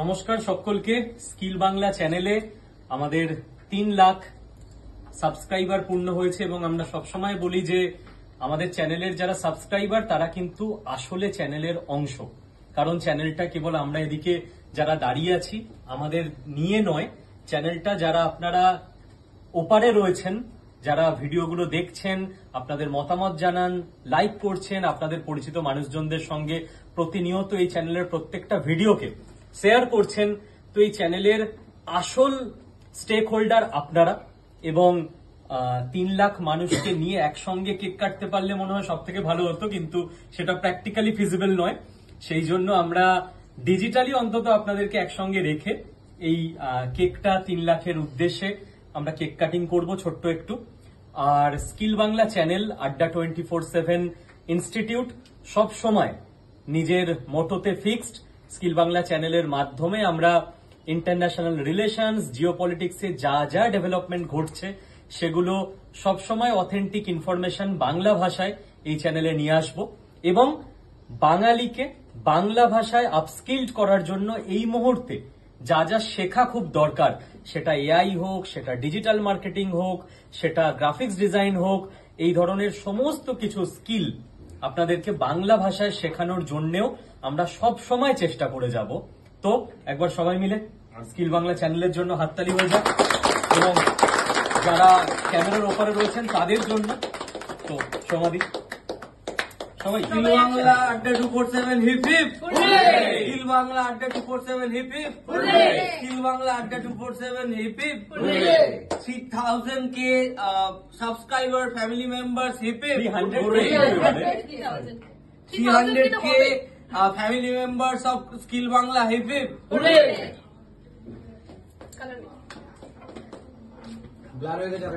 নমস্কার সকলকে। স্কিল বাংলা চ্যানেলে আমাদের 3 লাখ সাবস্ক্রাইবার পূর্ণ হয়েছে এবং আমরা সবসময় বলি যে আমাদের চ্যানেলের যারা সাবস্ক্রাইবার তারা কিন্তু আসলে চ্যানেলের অংশ। কারণ চ্যানেলটা কেবল আমরা এদিকে যারা দাঁড়িয়ে আছি আমাদের নিয়ে নয়, চ্যানেলটা যারা আপনারা ওপারে রয়েছেন, যারা ভিডিওগুলো দেখছেন, আপনাদের মতামত জানান, লাইক করছেন, আপনাদের পরিচিত মানুষজনদের সঙ্গে প্রতিনিয়ত এই চ্যানেলের প্রত্যেকটা ভিডিওকে শেয়ার করছেন। তো এই চ্যানেলের আসল স্টেক হোল্ডার আপনারা এবং 3 লাখ মানুষকে নিয়ে একসঙ্গে কেক কাটতে পারলে মনে হয় সব থেকে ভালো হতো, কিন্তু সেটা প্র্যাকটিক্যালি ফিজিবল নয়। সেই জন্য আমরা ডিজিটালি অন্তত আপনাদেরকে একসঙ্গে রেখে এই কেকটা 3 লাখের উদ্দেশ্যে আমরা কেক কাটিং করব ছোট্ট একটু। আর স্কিল বাংলা চ্যানেল আড্ডা 24/7 ইনস্টিটিউট সব সময় নিজের মোটোতে ফিক্সড। স্কিল বাংলা চ্যানেলের মাধ্যমে আমরা ইন্টারন্যাশনাল রিলেশনস, জিওপলিটিক্সে যা যা ডেভেলপমেন্ট ঘটছে সেগুলো সবসময় অথেন্টিক ইনফরমেশন বাংলা ভাষায় এই চ্যানেলে নিয়ে আসব এবং বাঙালিকে বাংলা ভাষায় আপস্কিল্ড করার জন্য এই মুহূর্তে যা যা শেখা খুব দরকার, সেটা এআই হোক, সেটা ডিজিটাল মার্কেটিং হোক, সেটা গ্রাফিক্স ডিজাইন হোক, এই ধরনের সমস্ত কিছু স্কিল আপনাদেরকে বাংলা ভাষায় শেখানোর জন্যেও আমরা সব সময় চেষ্টা করে যাব। তো একবার সবাই মিলে স্কিল বাংলা চ্যানেলের জন্য হাততালি হয়ে যাক এবং যারা ক্যামেরার ওপারে রয়েছেন তাদের জন্য। তো সমাধি সবাই স্কিল বাংলা আড্ডা 247 হিপ হিপ, স্কিল বাংলা আড্ডা 247 হিপ হিপ, স্কিল বাংলা আড্ডা 247 হিপ হিপ, 3000 के subscriber family members hip hip, 300 के family members of skill Bangla hip hip. Blur हो गया।